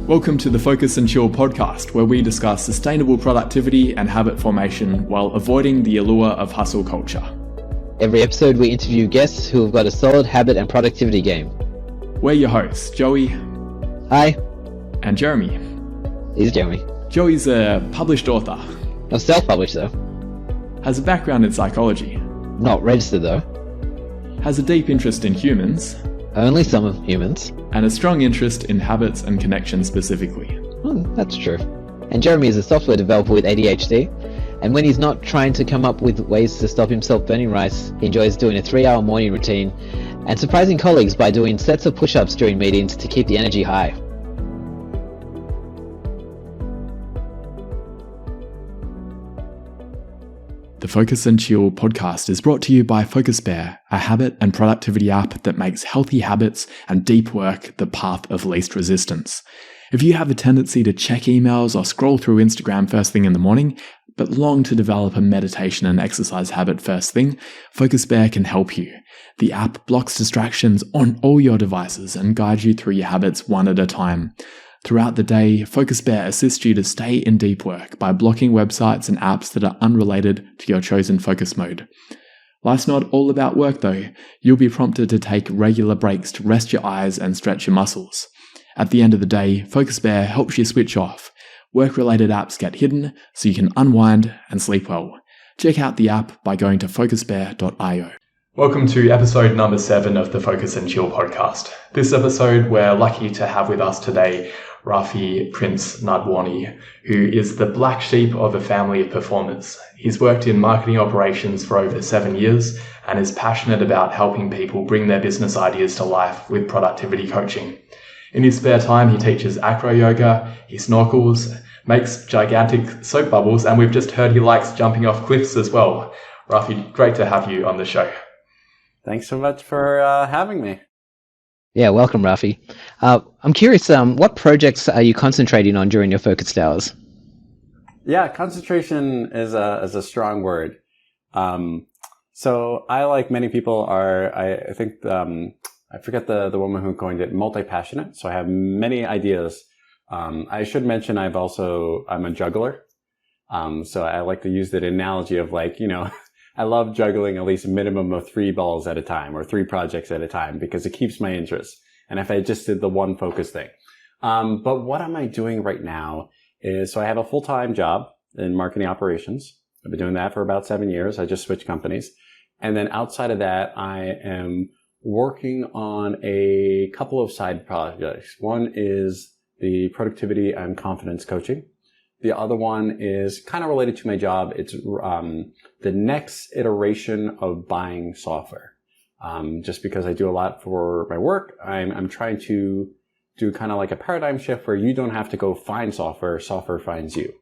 Welcome to the Focus and Chill podcast, where we discuss sustainable productivity and habit formation while avoiding the allure of hustle culture. Every episode we interview guests who have got a solid habit and productivity game. We're your hosts, Joey. Hi. And Jeremy. He's Jeremy. Joey's a published author. I'm self-published though. Has a background in psychology. Not registered though. Has a deep interest in humans. Only some of humans. And a strong interest in habits and connections specifically. That's true. And Jeremy is a software developer with ADHD, and when he's not trying to come up with ways to stop himself burning rice, he enjoys doing a 3-hour morning routine and surprising colleagues by doing sets of push-ups during meetings to keep the energy high. The Focus and Chill podcast is brought to you by FocusBear, a habit and productivity app that makes healthy habits and deep work the path of least resistance. If you have a tendency to check emails or scroll through Instagram first thing in the morning, but long to develop a meditation and exercise habit first thing, FocusBear can help you. The app blocks distractions on all your devices and guides you through your habits one at a time. Throughout the day, FocusBear assists you to stay in deep work by blocking websites and apps that are unrelated to your chosen focus mode. Life's not all about work though. You'll be prompted to take regular breaks to rest your eyes and stretch your muscles. At the end of the day, FocusBear helps you switch off. Work-related apps get hidden so you can unwind and sleep well. Check out the app by going to focusbear.io. Welcome to episode number 7 of the Focus and Chill podcast. This episode, we're lucky to have with us today Rafi Pryntz-Nadworny, who is the black sheep of a family of performers. He's worked in marketing operations for over 7 years and is passionate about helping people bring their business ideas to life with productivity coaching. In his spare time, he teaches acro yoga, he snorkels, makes gigantic soap bubbles, and we've just heard he likes jumping off cliffs as well. Rafi, great to have you on the show. Thanks so much for having me. Yeah, welcome, Rafi. I'm curious, what projects are you concentrating on during your focused hours? Yeah, concentration is a strong word. So I, like many people, I think I forget the woman who coined it, multi-passionate. So I have many ideas. I should mention I'm a juggler. So I like to use the analogy of I love juggling at least a minimum of 3 balls at a time or 3 projects at a time because it keeps my interest. And if I just did the one focus thing. But what am I doing right now is, so I have a full-time job in marketing operations. I've been doing that for about 7 years. I just switched companies. And then outside of that, I am working on a couple of side projects. One is the productivity and confidence coaching. The other one is kind of related to my job. It's the next iteration of buying software. Just because I do a lot for my work, I'm trying to do kind of like a paradigm shift where you don't have to go find software, software finds you.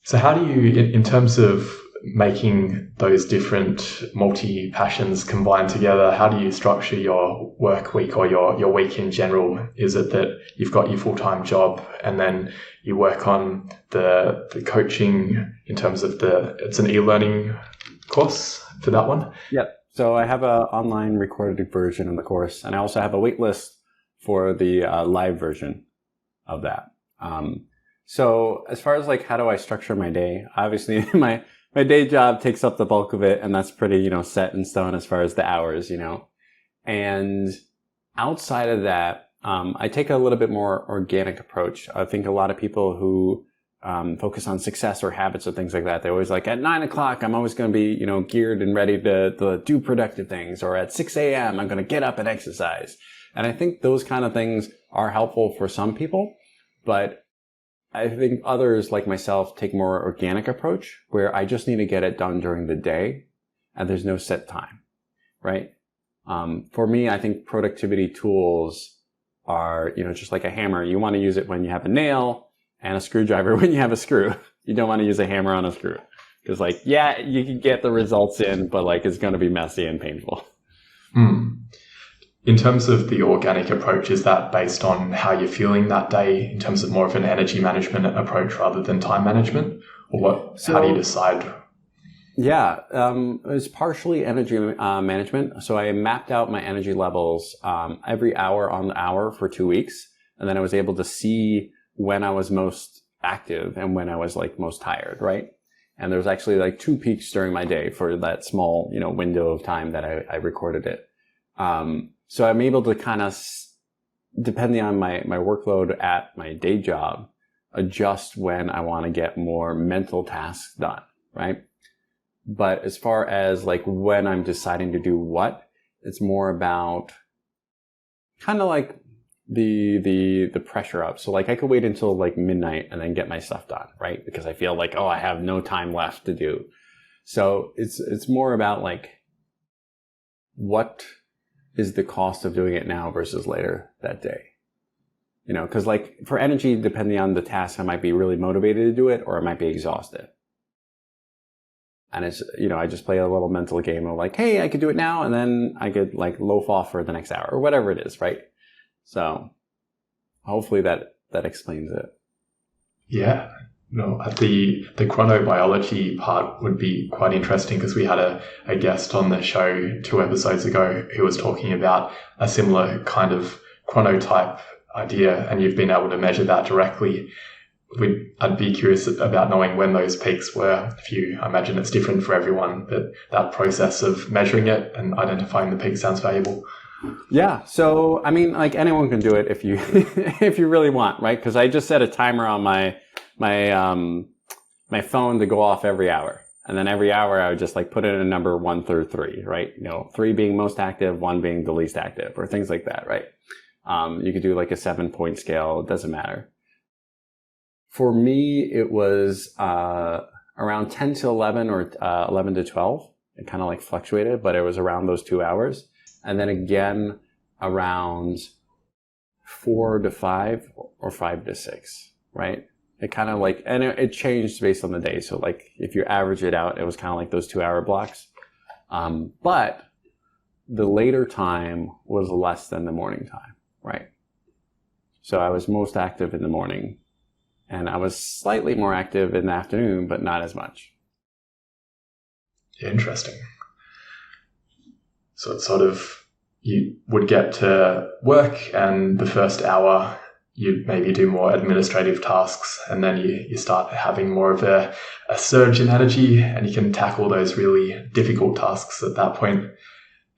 So how do you, in terms of making those different multi-passions combine together, how do you structure your work week or your week in general? Is it that you've got your full-time job and then you work on the coaching in terms of it's an e-learning course for that one? Yep. So I have an online recorded version of the course, and I also have a wait list for the live version of that. So as far as how do I structure my day, obviously my day job takes up the bulk of it, and that's pretty, set in stone as far as the hours, And outside of that, I take a little bit more organic approach. I think a lot of people who focus on success or habits or things like that, they're always like, at 9 o'clock, I'm always going to be, geared and ready to do productive things, or at 6 a.m., I'm going to get up and exercise. And I think those kind of things are helpful for some people, but I think others, like myself, take more organic approach where I just need to get it done during the day and there's no set time, right? For me, I think productivity tools are, just like a hammer. You want to use it when you have a nail and a screwdriver when you have a screw. You don't want to use a hammer on a screw because you can get the results in, but it's going to be messy and painful. In terms of the organic approach, is that based on how you're feeling that day in terms of more of an energy management approach rather than time management? Or what? How do you decide? Yeah, it's partially energy management. So I mapped out my energy levels every hour on the hour for 2 weeks. And then I was able to see when I was most active and when I was like most tired, right? And there's actually like 2 peaks during my day for that small, window of time that I recorded it. So I'm able to kind of, depending on my workload at my day job, adjust when I want to get more mental tasks done, right? But as far as like when I'm deciding to do what, it's more about kind of like the pressure up. So like I could wait until like midnight and then get my stuff done, right? Because I feel like, I have no time left to do. So it's more about like what is the cost of doing it now versus later that day. Because like for energy, depending on the task, I might be really motivated to do it or I might be exhausted. And it's, I just play a little mental game of like, hey, I could do it now. And then I could like loaf off for the next hour or whatever it is, right? So hopefully that explains it. Yeah. No, the chronobiology part would be quite interesting because we had a guest on the show 2 episodes ago who was talking about a similar kind of chronotype idea, and you've been able to measure that directly. I'd be curious about knowing when those peaks were. I imagine it's different for everyone, but that process of measuring it and identifying the peak sounds valuable. Yeah. So, I mean, like anyone can do it if you, if you really want, right? Because I just set a timer on my phone to go off every hour. And then every hour I would just like put in a number 1 through 3, right? 3 being most active, 1 being the least active or things like that, right? You could do like a 7-point scale. It doesn't matter. For me, it was around 10 to 11 or 11 to 12. It kind of like fluctuated, but it was around those 2 hours. And then again, around 4 to 5 or 5 to 6, right? It kind of like, and it changed based on the day. So like if you average it out, it was kind of like those 2-hour blocks. But the later time was less than the morning time, right? So I was most active in the morning. And I was slightly more active in the afternoon, but not as much. Interesting. So it's sort of, you would get to work and the first hour you'd maybe do more administrative tasks, and then you start having more of a surge in energy and you can tackle those really difficult tasks at that point.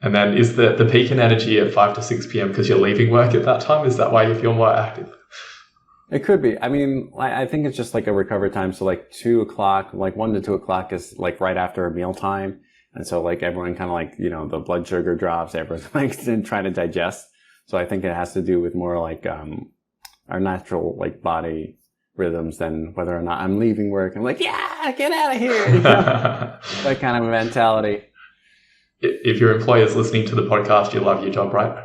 And then is the peak in energy at 5 to 6 p.m. because you're leaving work at that time? Is that why you feel more active? It could be. I mean, I think it's just like a recovery time. So like 2 o'clock, like 1 to 2 o'clock is like right after a meal time. And so like everyone kind of like, the blood sugar drops, everyone's like trying to digest. So I think it has to do with more like, our natural like body rhythms than whether or not I'm leaving work. I'm like, yeah, get out of here. That kind of mentality. If your employer's listening to the podcast, you love your job, right?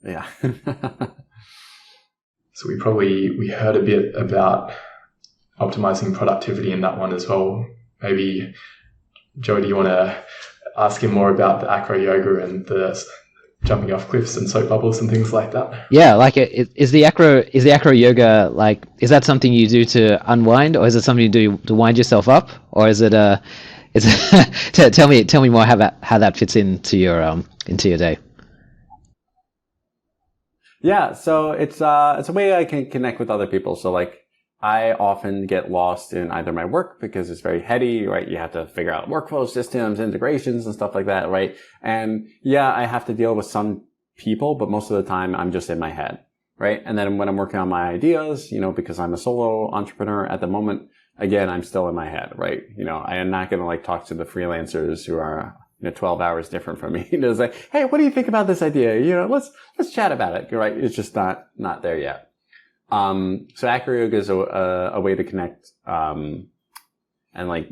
Yeah. So we heard a bit about optimizing productivity in that one as well. Maybe, Joe, do you want to ask him more about the acro yoga and the jumping off cliffs and soap bubbles and things like that? Yeah, like is the acro yoga, like, is that something you do to unwind, or is it something you do to wind yourself up, or is it tell me more how that fits into your day? Yeah, so it's a way I can connect with other people. So like I often get lost in either my work because it's very heady, right? You have to figure out workflow systems, integrations and stuff like that, right? And yeah, I have to deal with some people, but most of the time I'm just in my head, right? And then when I'm working on my ideas, because I'm a solo entrepreneur at the moment, again, I'm still in my head, right? I am not going to like talk to the freelancers who are 12 hours different from me. To say, hey, what do you think about this idea? Let's chat about it, right? It's just not there yet. So acro yoga is a way to connect. And like,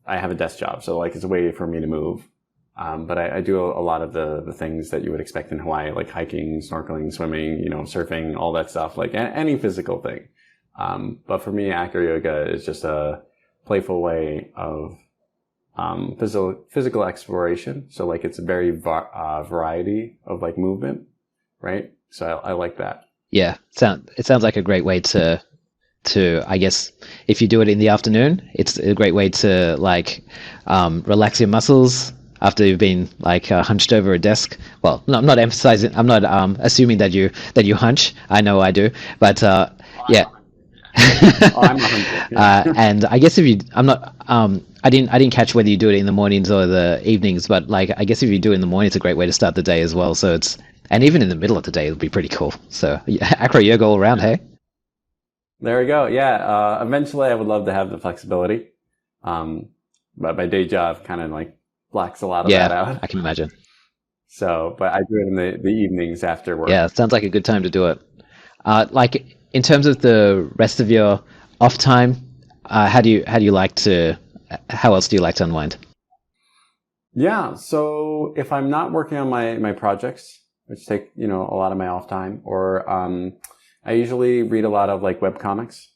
I have a desk job, so like it's a way for me to move. But I do a lot of the things that you would expect in Hawaii, like hiking, snorkeling, swimming, surfing, all that stuff, like any physical thing. But for me, acro yoga is just a playful way of physical exploration. So like it's a very variety of like movement, right? So I like that. Yeah, it sounds like a great way to I guess if you do it in the afternoon, it's a great way to like relax your muscles after you've been like hunched over a desk. Well, no, I'm not emphasizing. I'm not assuming that you hunch. I know I do, but yeah. Oh, I'm not hungry. Yeah. And I guess if you, I'm not. I didn't catch whether you do it in the mornings or the evenings, but like I guess if you do it in the morning, it's a great way to start the day as well. So it's, and even in the middle of the day, it'll be pretty cool. So yeah, acro yoga all around, hey. There we go. Yeah. Eventually, I would love to have the flexibility, but my day job kind of like blocks a lot of that out. I can imagine. So, but I do it in the evenings after work. Yeah, it sounds like a good time to do it. Like in terms of the rest of your off time, how else do you like to unwind? Yeah. So if I'm not working on my projects, which take, a lot of my off time, or, I usually read a lot of like web comics.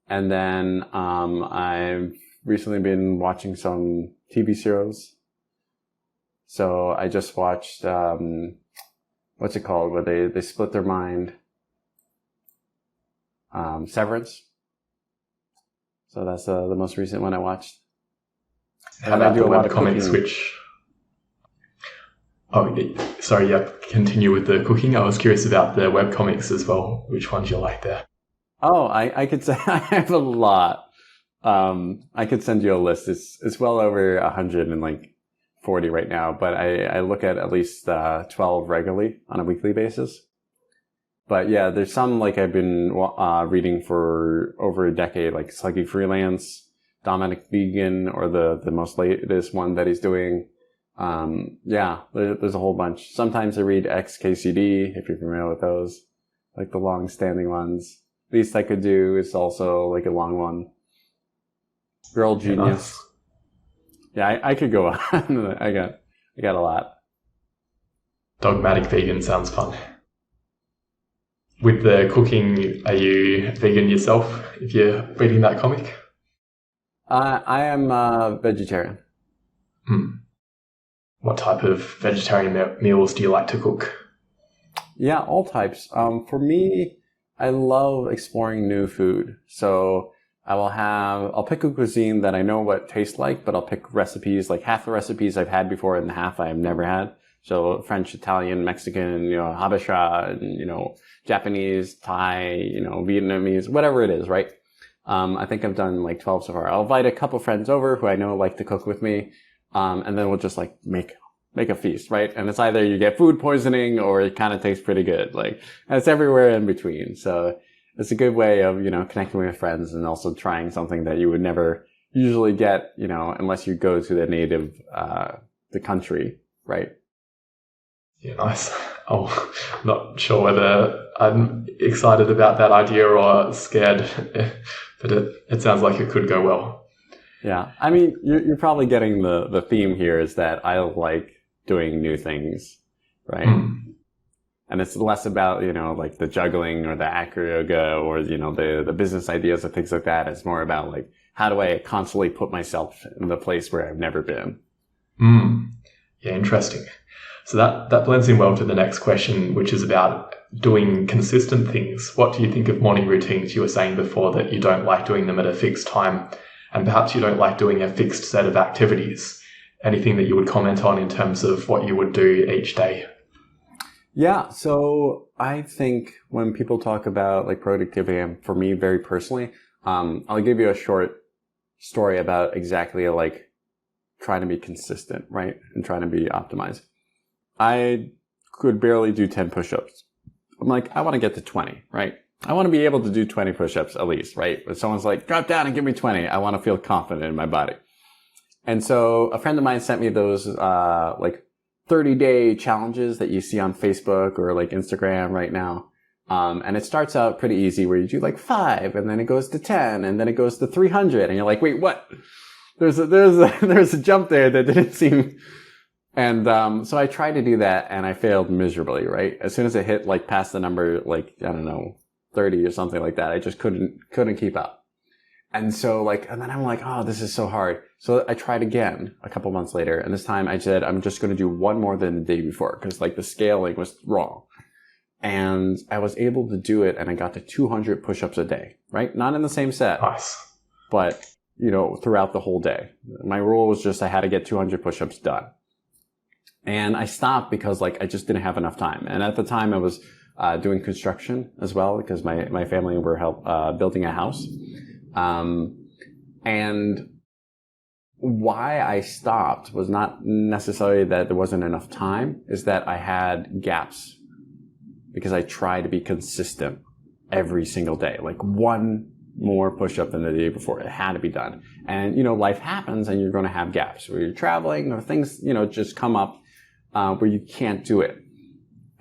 And then, I've recently been watching some TV series. So I just watched, what's it called? Where they split their mind. Severance. So that's the most recent one I watched. How about the web comics, which... Oh, sorry, yeah, continue with the cooking. I was curious about the web comics as well. Which ones you like there? Oh, I could say I have a lot. I could send you a list. It's well over 140 right now, but I look at least 12 regularly on a weekly basis. But yeah, there's some like I've been reading for over a decade, like Sluggy Freelance, Dominic Vegan, or the most latest one that he's doing. Yeah, there's a whole bunch. Sometimes I read XKCD, if you're familiar with those, like the long-standing ones. Least I Could Do is also like a long one. Girl Genius. Yeah, I could go on. I got a lot. Dogmatic Vegan sounds fun. With the cooking, are you vegan yourself if you're reading that comic? I am vegetarian. What type of vegetarian meals do you like to cook? Yeah, all types. For me, I love exploring new food. So I'll pick a cuisine that I know what it tastes like, but I'll pick recipes, like half the recipes I've had before and half I've never had. So French, Italian, Mexican, Habesha, and, Japanese, Thai, Vietnamese, whatever it is, right? I think I've done like 12 so far. I'll invite a couple friends over who I know like to cook with me. And then we'll just like make a feast, right? And it's either you get food poisoning or it kind of tastes pretty good. Like, and it's everywhere in between. So it's a good way of, connecting with friends and also trying something that you would never usually get, unless you go to the native, the country, right? Yeah, nice. Oh, not sure whether I'm excited about that idea or scared, but it sounds like it could go well. Yeah. I mean, you're probably getting the theme here is that I like doing new things, right? And it's less about, like the juggling or the acro yoga or, the business ideas and things like that. It's more about like, how do I constantly put myself in the place where I've never been? Yeah, interesting. So that blends in well to the next question, which is about doing consistent things. What do you think of morning routines? You were saying before that you don't like doing them at a fixed time, and perhaps you don't like doing a fixed set of activities. Anything that you would comment on in terms of what you would do each day? Yeah, so I think when people talk about like productivity, and for me very personally, I'll give you a short story about exactly like trying to be consistent, right? And trying to be optimized. I could barely do 10 push-ups. I'm like, I want to get to 20, right? I want to be able to do 20 push-ups at least, right? If someone's like, drop down and give me 20, I want to feel confident in my body. And so a friend of mine sent me those, like 30-day challenges that you see on Facebook or like Instagram right now. And it starts out pretty easy where you do like 5 and then it goes to 10 and then it goes to 300 and you're like, wait, what? There's a jump there that didn't seem. And, so I tried to do that and I failed miserably, right? As soon as it hit like past the number, like, I don't know, 30 or something like that, I just couldn't keep up. And so like, and then I'm like, oh, this is so hard. So I tried again a couple months later. And this time I said, I'm just going to do one more than the day before because like the scaling was wrong. And I was able to do it and I got to 200 push-ups a day, right? Not in the same set. Nice. But throughout the whole day. My rule was just I had to get 200 push-ups done. And I stopped because I just didn't have enough time. And at the time I was doing construction as well because my family were building a house. And why I stopped was not necessarily that there wasn't enough time, is that I had gaps because I tried to be consistent every single day, one more push-up than the day before. It had to be done. And, life happens and you're going to have gaps where you're traveling or things, just come up where you can't do it.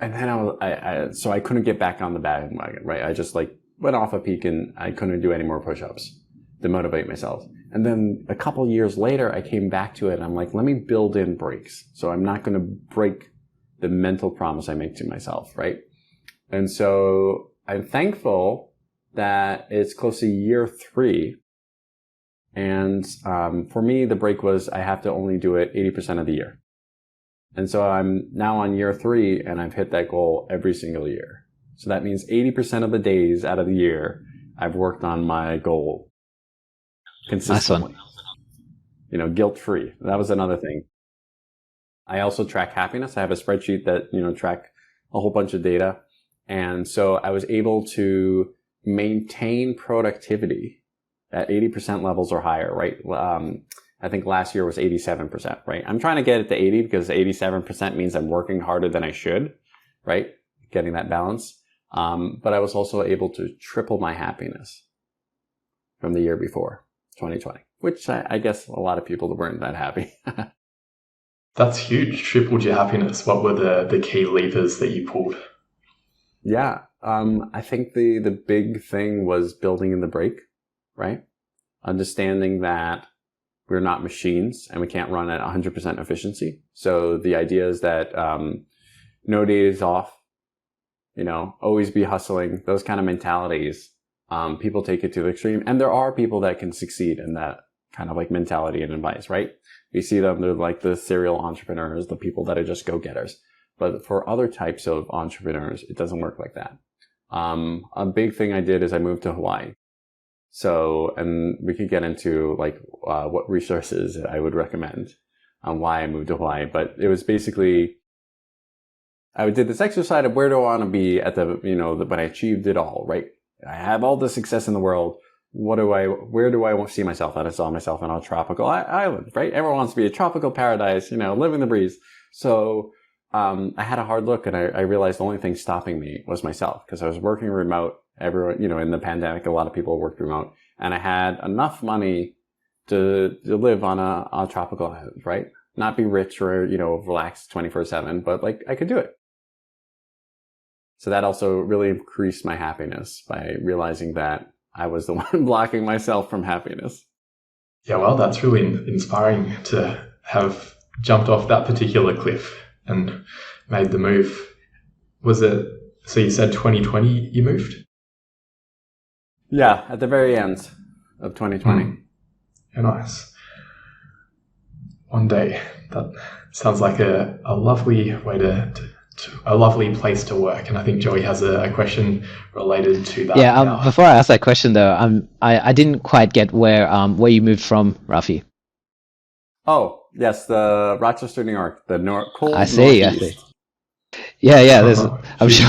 And then so I couldn't get back on the bandwagon, right? I just went off a peak and I couldn't do any more push-ups to motivate myself. And then a couple years later, I came back to it and I'm let me build in breaks. So I'm not going to break the mental promise I make to myself, right? And so I'm thankful that it's close to year 3. And for me, the break was I have to only do it 80% of the year. And so I'm now on year 3 and I've hit that goal every single year. So that means 80% of the days out of the year, I've worked on my goal consistently. Nice one. Guilt-free. That was another thing. I also track happiness. I have a spreadsheet that, track a whole bunch of data. And so I was able to maintain productivity at 80% levels or higher, right? I think last year was 87%, right? I'm trying to get it to 80 because 87% means I'm working harder than I should, right? Getting that balance. But I was also able to triple my happiness from the year before, 2020, which I guess a lot of people weren't that happy. That's huge. Tripled your happiness. What were the key levers that you pulled? Yeah. I think the big thing was building in the break, right? Understanding that we're not machines and we can't run at 100% efficiency. So the idea is that no days off, always be hustling, those kind of mentalities. People take it to the extreme. And there are people that can succeed in that kind of mentality and advice, right? You see them, they're the serial entrepreneurs, the people that are just go-getters. But for other types of entrepreneurs, it doesn't work like that. A big thing I did is I moved to Hawaii. So, and we could get into what resources I would recommend on why I moved to Hawaii. But it was basically, I did this exercise of where do I want to be at when I achieved it all, right? I have all the success in the world. Where do I want to see myself? And I saw myself on a tropical island, right? Everyone wants to be a tropical paradise, live in the breeze. So, I had a hard look and I realized the only thing stopping me was myself because I was working remote. Everyone, in the pandemic, a lot of people worked remote and I had enough money to live on a tropical island, right? Not be rich or, relaxed 24/7, but I could do it. So that also really increased my happiness by realizing that I was the one blocking myself from happiness. Yeah, well, that's really inspiring to have jumped off that particular cliff and made the move. Was it, so you said 2020 you moved? Yeah, at the very end of 2020. Yeah, nice. One day. That sounds like a lovely way to a lovely place to work. And I think Joey has a question related to that. Yeah, before I ask that question though, I didn't quite get where you moved from, Rafi. Oh, yes, the Rochester, New York, the cold I see. Yeah. I'm sure.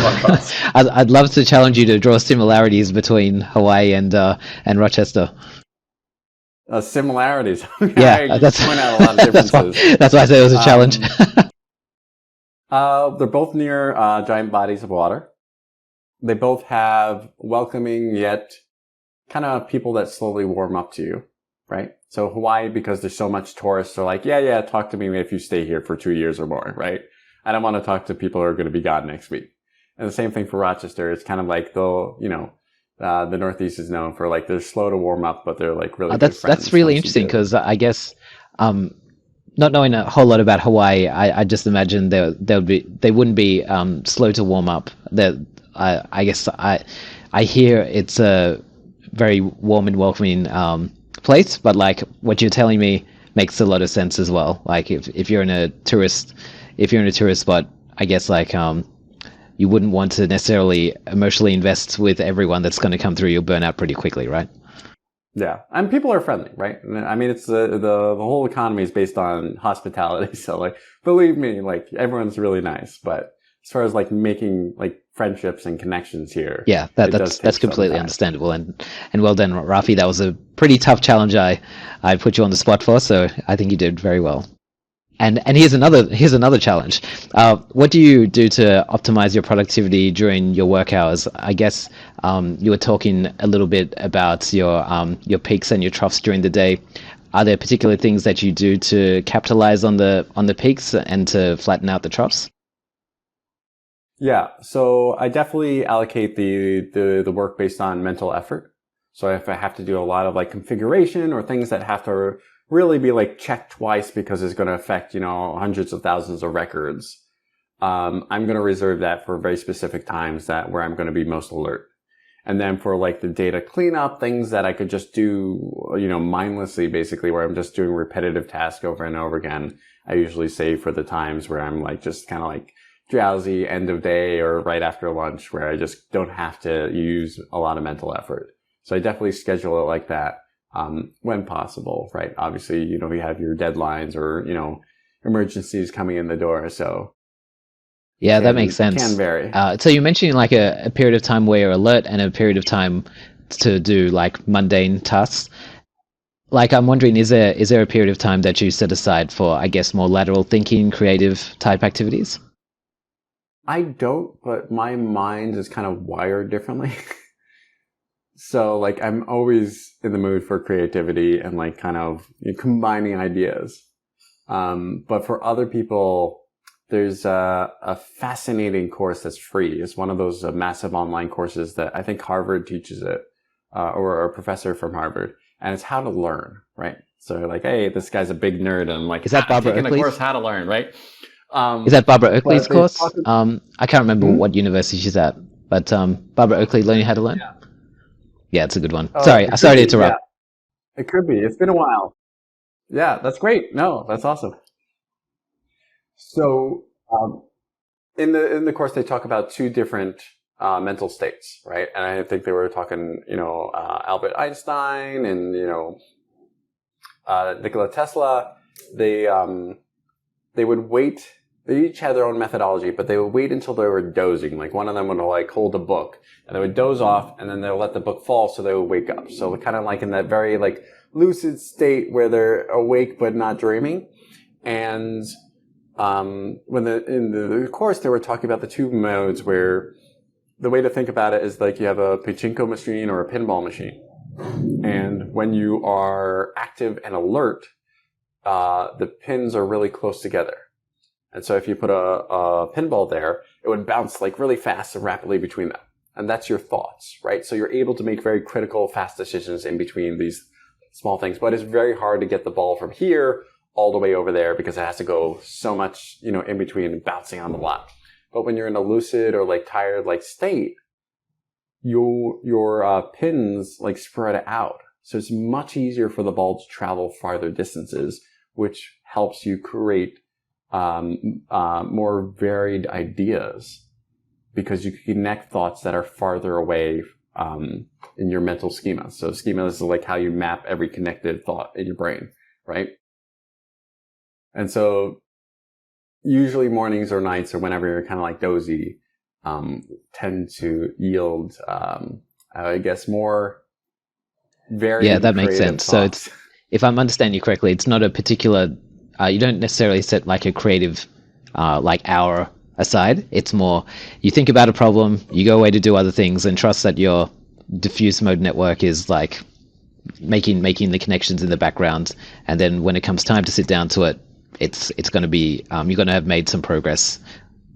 I'd love to challenge you to draw similarities between Hawaii and Rochester. Similarities. Yeah, that's point out a lot of differences. That's why I said it was a challenge. They're both near giant bodies of water. They both have welcoming yet kind of people that slowly warm up to you, right? So Hawaii, because there's so much tourists, are yeah, talk to me if you stay here for 2 years or more, right? I don't want to talk to people who are going to be gone next week. And the same thing for Rochester. It's kind of the Northeast is known for they're slow to warm up, but they're really that's really interesting because I guess not knowing a whole lot about Hawaii, I just imagine they wouldn't be slow to warm up. I guess I hear it's a very warm and welcoming place, but what you're telling me makes a lot of sense as well. If you're in a tourist spot, I guess you wouldn't want to necessarily emotionally invest with everyone that's going to come through. You'll burn out pretty quickly, right? Yeah, and people are friendly, right? I mean, it's the whole economy is based on hospitality. So, like, believe me, like, everyone's really nice. But as far as like making like friendships and connections here, Yeah, it does that's take some completely time. understandable, and well done, Rafi. That was a pretty tough challenge I put you on the spot for, so I think you did very well. And here's another challenge. What do you do to optimize your productivity during your work hours? I guess you were talking a little bit about your peaks and your troughs during the day. Are there particular things that you do to capitalize on the peaks and to flatten out the troughs? Yeah, so I definitely allocate the work based on mental effort. So if I have to do a lot of like configuration or things that have to really be like checked twice because it's going to affect, hundreds of thousands of records, I'm going to reserve that for very specific times where I'm going to be most alert. And then for like the data cleanup, things that I could just do, mindlessly, basically, where I'm just doing repetitive tasks over and over again, I usually save for the times where I'm like just kind of like drowsy end of day or right after lunch, where I just don't have to use a lot of mental effort. So I definitely schedule it like that, when possible, right? Obviously, you have your deadlines or, emergencies coming in the door. So yeah, that makes sense. Can vary. So you mentioned like a period of time where you're alert and a period of time to do like mundane tasks. Like, I'm wondering, is there a period of time that you set aside for, I guess, more lateral thinking, creative type activities? I don't, but my mind is kind of wired differently. So like I'm always in the mood for creativity and like kind of combining ideas. But for other people, there's a fascinating course that's free. It's one of those massive online courses that I think Harvard teaches it, or a professor from Harvard, and it's how to learn, right? So like, hey, this guy's a big nerd, and I'm like, is that Barbara taking Oakley's? a course how to learn, right? Is that Barbara Oakley's course? Hmm? I can't remember what university she's at, but Barbara Oakley, Learning How to Learn. Yeah, it's a good one. Sorry to interrupt. Yeah. It could be. It's been a while. Yeah, that's great. No, that's awesome. So, in the course, they talk about two different mental states, right? And I think they were talking, Albert Einstein and Nikola Tesla. They would wait. They each had their own methodology, but they would wait until they were dozing. Like one of them would like hold a book and they would doze off and then they'll let the book fall so they would wake up. So kind of like in that very like lucid state where they're awake but not dreaming. And in the course they were talking about the two modes where the way to think about it is like you have a pachinko machine or a pinball machine. And when you are active and alert, the pins are really close together. And so if you put a pinball there, it would bounce like really fast and rapidly between them. And that's your thoughts, right? So you're able to make very critical, fast decisions in between these small things. But it's very hard to get the ball from here all the way over there because it has to go so much, in between and bouncing on the lot. But when you're in a lucid or like tired like state, your pins like spread out. So it's much easier for the ball to travel farther distances, which helps you create more varied ideas because you can connect thoughts that are farther away in your mental schema. So schema is like how you map every connected thought in your brain, right? And so usually mornings or nights or whenever you're kind of like dozy tend to yield, I guess, more varied. Yeah, that makes sense. Thoughts. So if I'm understanding you correctly, it's not a particular you don't necessarily set like a creative like hour aside. It's more you think about a problem, you go away to do other things and trust that your diffuse mode network is like making the connections in the background, and then when it comes time to sit down to it, it's going to be you're going to have made some progress.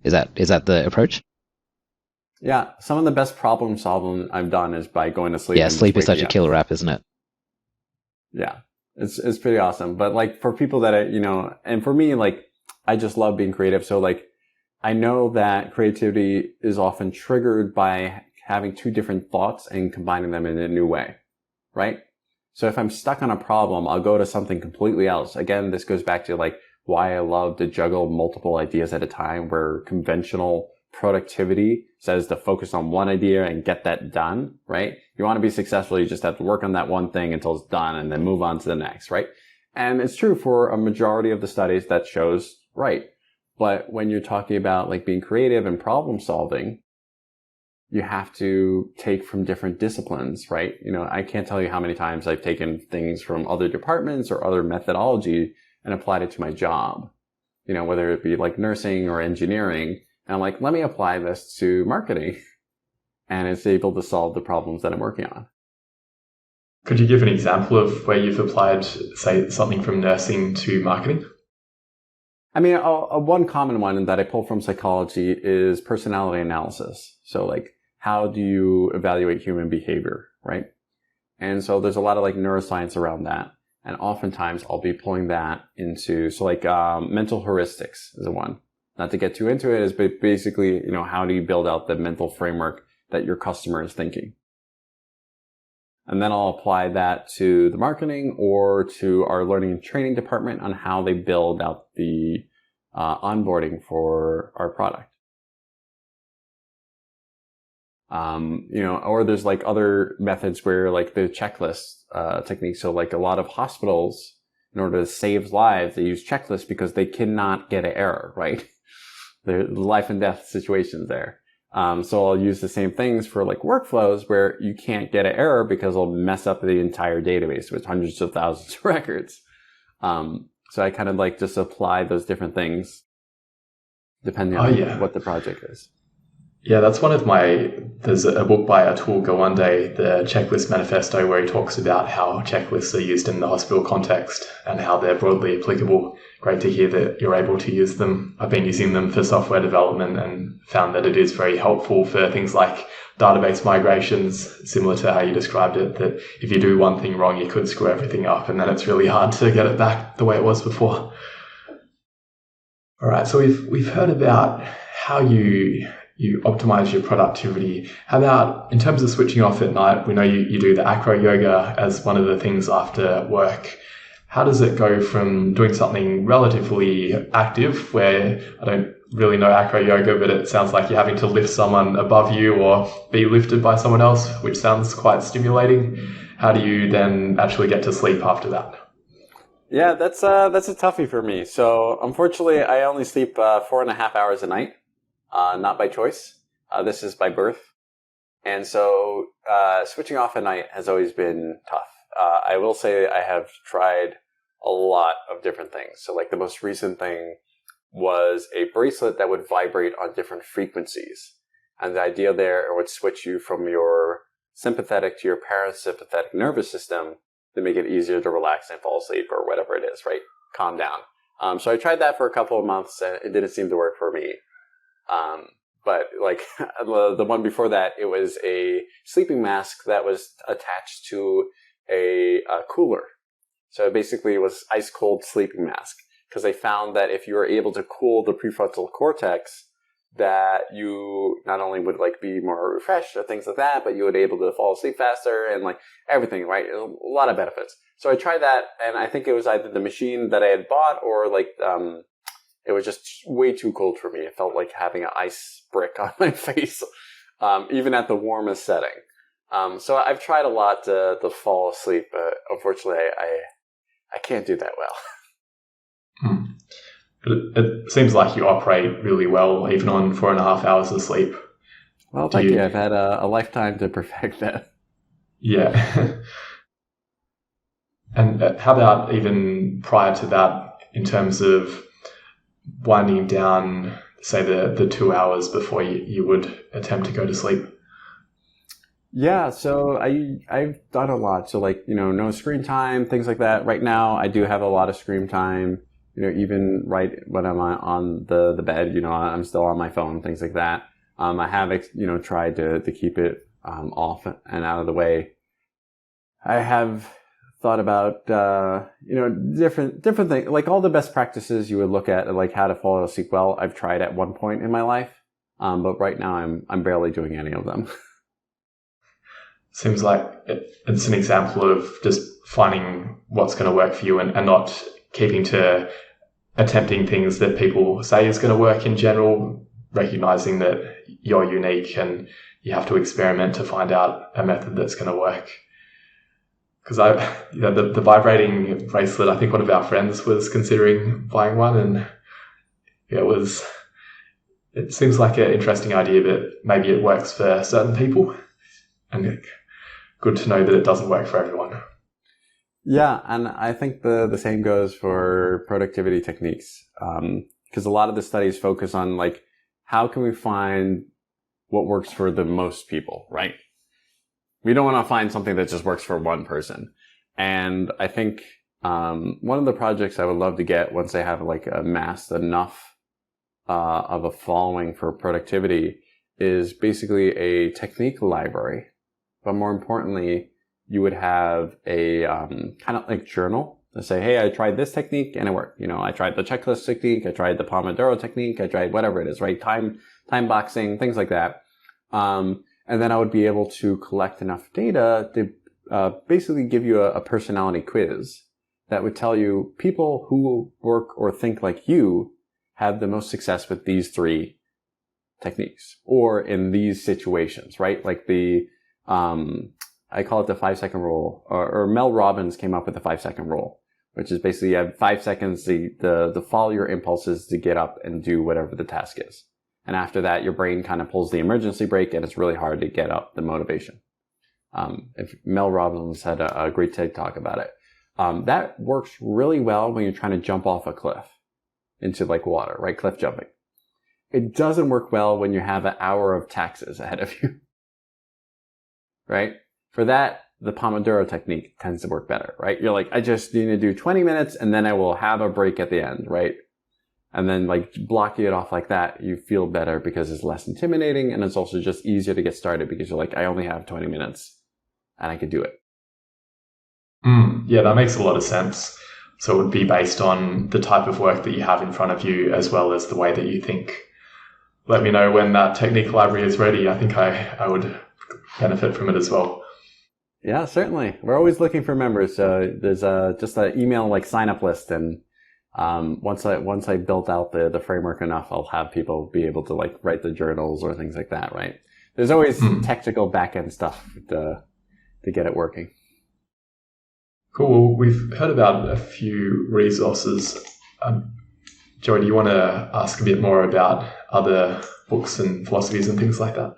Is that the approach? Yeah, some of the best problem solving I've done is by going to sleep. Yeah, sleep is such a killer app, isn't it? Yeah. It's pretty awesome. But like for people that and for me, like I just love being creative. So like I know that creativity is often triggered by having two different thoughts and combining them in a new way, right? So if I'm stuck on a problem, I'll go to something completely else. Again, this goes back to like why I love to juggle multiple ideas at a time where conventional productivity says to focus on one idea and get that done, right? You want to be successful, you just have to work on that one thing until it's done and then move on to the next, right? And it's true for a majority of the studies that shows right. But when you're talking about like being creative and problem solving, you have to take from different disciplines, right? You know, I can't tell you how many times I've taken things from other departments or other methodology and applied it to my job, you know, whether it be like nursing or engineering. And I'm like, let me apply this to marketing. And it's able to solve the problems that I'm working on. Could you give an example of where you've applied, say, something from nursing to marketing? I mean, one common one that I pull from psychology is personality analysis. So like, how do you evaluate human behavior, right? And so there's a lot of like neuroscience around that. And oftentimes I'll be pulling that into, so like mental heuristics is the one. Not to get too into it, is basically, you know, how do you build out the mental framework that your customer is thinking? And then I'll apply that to the marketing or to our learning and training department on how they build out the onboarding for our product. You know, or there's like other methods where like the checklist technique. So like a lot of hospitals, in order to save lives, they use checklists because they cannot get an error, right? There's life and death situations there. So I'll use the same things for like workflows where you can't get an error because it'll mess up the entire database with hundreds of thousands of records. So I kind of like just apply those different things depending on what the project is. Yeah, that's one of there's a book by Atul Gawande, the Checklist Manifesto, where he talks about how checklists are used in the hospital context and how they're broadly applicable. Great to hear that you're able to use them. I've been using them for software development and found that it is very helpful for things like database migrations, similar to how you described it, that if you do one thing wrong, you could screw everything up and then it's really hard to get it back the way it was before. All right, so we've heard about how you optimize your productivity. How about in terms of switching off at night? We know you do the acro yoga as one of the things after work. How does it go from doing something relatively active, where I don't really know acro yoga, but it sounds like you're having to lift someone above you or be lifted by someone else, which sounds quite stimulating. How do you then actually get to sleep after that? Yeah, that's a toughie for me. So unfortunately, I only sleep 4.5 hours a night. Not by choice. This is by birth. And so switching off at night has always been tough. I will say I have tried a lot of different things. So like the most recent thing was a bracelet that would vibrate on different frequencies. And the idea there, it would switch you from your sympathetic to your parasympathetic nervous system to make it easier to relax and fall asleep or whatever it is, right? Calm down. So I tried that for a couple of months and it didn't seem to work for me. But like the one before that, it was a sleeping mask that was attached to a cooler. So basically it was ice cold sleeping mask, because they found that if you were able to cool the prefrontal cortex, that you not only would like be more refreshed or things like that, but you would be able to fall asleep faster and like everything, right? A lot of benefits. So I tried that, and I think it was either the machine that I had bought or like, it was just way too cold for me. It felt like having an ice brick on my face, even at the warmest setting. So I've tried a lot to fall asleep, but unfortunately I can't do that well. It seems like you operate really well, even on 4.5 hours of sleep. Well, thank you. I've had a lifetime to perfect that. Yeah. And how about even prior to that, in terms of winding down, say the 2 hours before you would attempt to go to sleep? Yeah, so I've done a lot. So like, no screen time, things like that. Right now, I do have a lot of screen time. Even right when I'm on the bed, I'm still on my phone, things like that. I have, tried to keep it off and out of the way. I have thought about, different things, like all the best practices you would look at, like how to fall asleep well. I've tried at one point in my life, but right now I'm barely doing any of them. Seems like it's an example of just finding what's going to work for you and not keeping to attempting things that people say is going to work in general, recognizing that you're unique and you have to experiment to find out a method that's going to work. Because the vibrating bracelet, I think one of our friends was considering buying one, and it seems like an interesting idea, but maybe it works for certain people, and good to know that it doesn't work for everyone. Yeah, and I think the same goes for productivity techniques, because a lot of the studies focus on like, how can we find what works for the most people, right? We don't want to find something that just works for one person. And I think one of the projects I would love to get once I have like amassed enough of a following for productivity is basically a technique library. But more importantly, you would have a kind of like journal to say, hey, I tried this technique and it worked. I tried the checklist technique, I tried the Pomodoro technique, I tried whatever it is, right? Time boxing, things like that. And then I would be able to collect enough data to basically give you a personality quiz that would tell you people who work or think like you have the most success with these 3 techniques or in these situations, right? Like I call it the 5-second rule, or Mel Robbins came up with the 5-second rule, which is basically you have 5 seconds to follow your impulses to get up and do whatever the task is. And after that, your brain kind of pulls the emergency brake and it's really hard to get up the motivation. If Mel Robbins had a great TED talk about it. That works really well when you're trying to jump off a cliff into like water, right? Cliff jumping. It doesn't work well when you have an hour of taxes ahead of you, right? For that, the Pomodoro technique tends to work better, right? You're like, I just need to do 20 minutes and then I will have a break at the end, right? And then like blocking it off like that, you feel better because it's less intimidating and it's also just easier to get started because you're like, I only have 20 minutes and I can do it. Yeah, that makes a lot of sense. So it would be based on the type of work that you have in front of you as well as the way that you think. Let me know when that technique library is ready. I think I would benefit from it as well. Yeah, certainly. We're always looking for members. So there's just an email like sign up list, and once I built out the framework enough, I'll have people be able to like write the journals or things like that, right? There's always technical back-end stuff to get it working. Cool. Well, we've heard about a few resources. Joey, do you want to ask a bit more about other books and philosophies and things like that?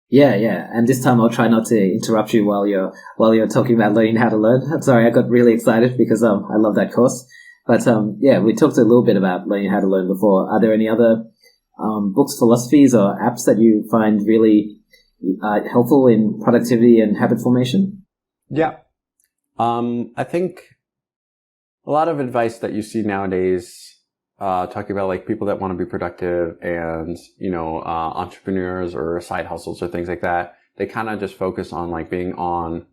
Yeah. And this time I'll try not to interrupt you while you're talking about learning how to learn. I'm sorry, I got really excited because I love that course. But we talked a little bit about learning how to learn before. Are there any other books, philosophies, or apps that you find really helpful in productivity and habit formation? Yeah. I think a lot of advice that you see nowadays talking about like people that want to be productive and, entrepreneurs or side hustles or things like that, they kind of just focus on like being on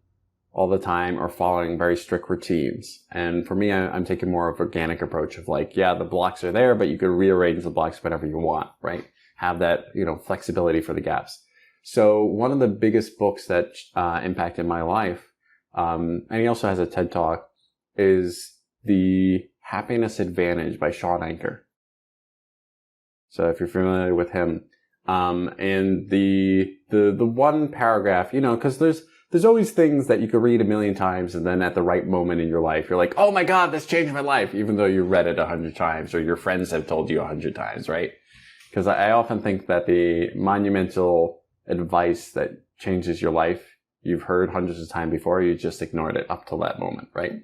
all the time or following very strict routines. And for me, I'm taking more of an organic approach of like, yeah, the blocks are there, but you could rearrange the blocks whenever you want, right? Have that, flexibility for the gaps. So one of the biggest books that impacted my life, and he also has a TED Talk, is The Happiness Advantage by Sean Anker. So if you're familiar with him, and the one paragraph, because there's always things that you could read a million times and then at the right moment in your life, you're like, oh my God, this changed my life, even though you read it 100 times or your friends have told you 100 times, right? Because I often think that the monumental advice that changes your life, you've heard hundreds of times before, you just ignored it up till that moment, right?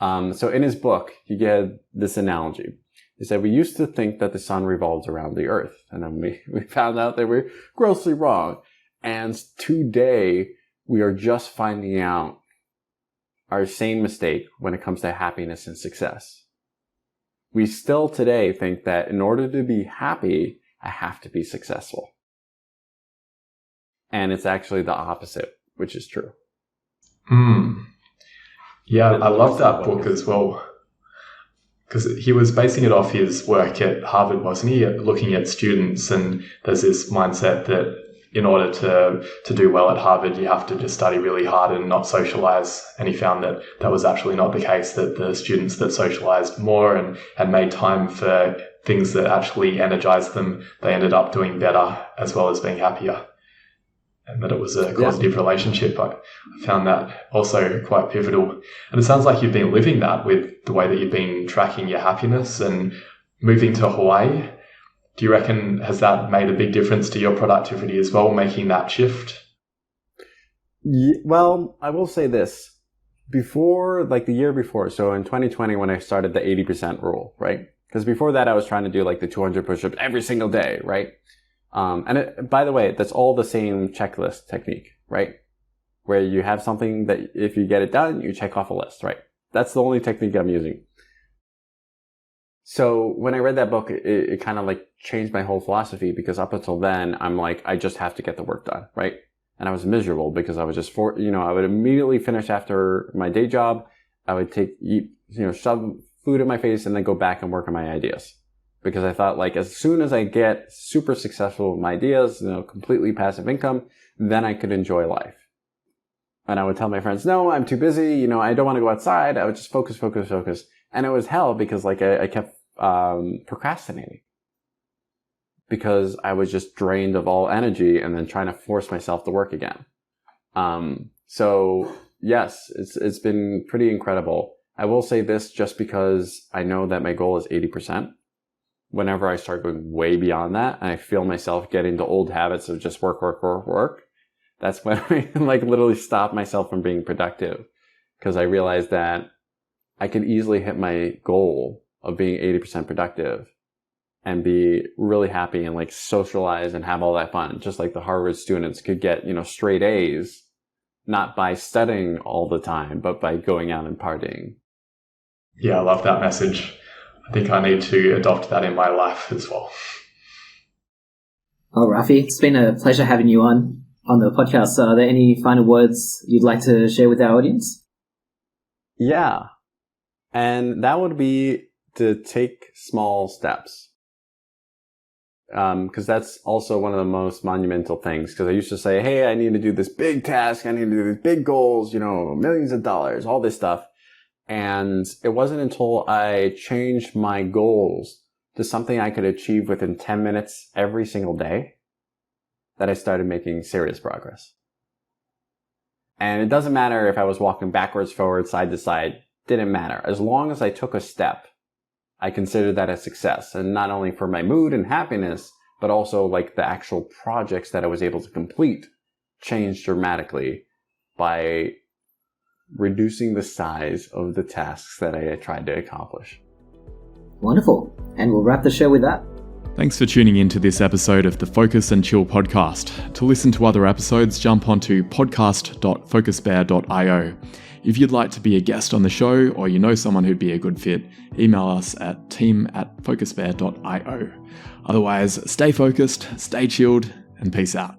So in his book, he gave this analogy. He said, we used to think that the sun revolves around the earth. And then we found out that we're grossly wrong. And today, we are just finding out our same mistake when it comes to happiness and success. We still today think that in order to be happy, I have to be successful. And it's actually the opposite, which is true. Yeah, I love that book as well. Because he was basing it off his work at Harvard, wasn't he? Looking at students, and there's this mindset that in order to do well at Harvard, you have to just study really hard and not socialize. And he found that was actually not the case, that the students that socialized more and had made time for things that actually energized them, they ended up doing better as well as being happier. And that it was a causative relationship. I found that also quite pivotal. And it sounds like you've been living that with the way that you've been tracking your happiness and moving to Hawaii. Do you reckon, has that made a big difference to your productivity as well, making that shift? Well, I will say this. Before, like the year before, so in 2020 when I started the 80% rule, right? Because before that I was trying to do like the 200 push-ups every single day, right? By the way, that's all the same checklist technique, right? Where you have something that if you get it done, you check off a list, right? That's the only technique I'm using. So when I read that book, it kind of like changed my whole philosophy, because up until then, I'm like, I just have to get the work done, right? And I was miserable because I was just I would immediately finish after my day job. I would shove food in my face and then go back and work on my ideas. Because I thought, like, as soon as I get super successful with my ideas, completely passive income, then I could enjoy life. And I would tell my friends, no, I'm too busy. I don't want to go outside. I would just focus. And it was hell because, like, I kept procrastinating. Because I was just drained of all energy and then trying to force myself to work again. So yes, it's been pretty incredible. I will say this just because I know that my goal is 80%. Whenever I start going way beyond that and I feel myself getting to old habits of just work, that's when I like literally stop myself from being productive, because I realize that I can easily hit my goal of being 80% productive and be really happy and like socialize and have all that fun. Just like the Harvard students could get, straight A's, not by studying all the time, but by going out and partying. Yeah, I love that message. I think I need to adopt that in my life as well. Oh, Rafi, it's been a pleasure having you on the podcast. Are there any final words you'd like to share with our audience? Yeah. And that would be to take small steps. Because that's also one of the most monumental things. Because I used to say, hey, I need to do this big task. I need to do these big goals, millions of dollars, all this stuff. And it wasn't until I changed my goals to something I could achieve within 10 minutes every single day that I started making serious progress. And it doesn't matter if I was walking backwards, forward, side to side. Didn't matter. As long as I took a step, I considered that a success. And not only for my mood and happiness, but also like the actual projects that I was able to complete changed dramatically by reducing the size of the tasks that I tried to accomplish. Wonderful. And we'll wrap the show with that. Thanks for tuning in to this episode of the Focus and Chill podcast. To listen to other episodes, jump onto podcast.focusbear.io. If you'd like to be a guest on the show, or you know someone who'd be a good fit, email us at team@focusbear.io. Otherwise, stay focused, stay chilled, and peace out.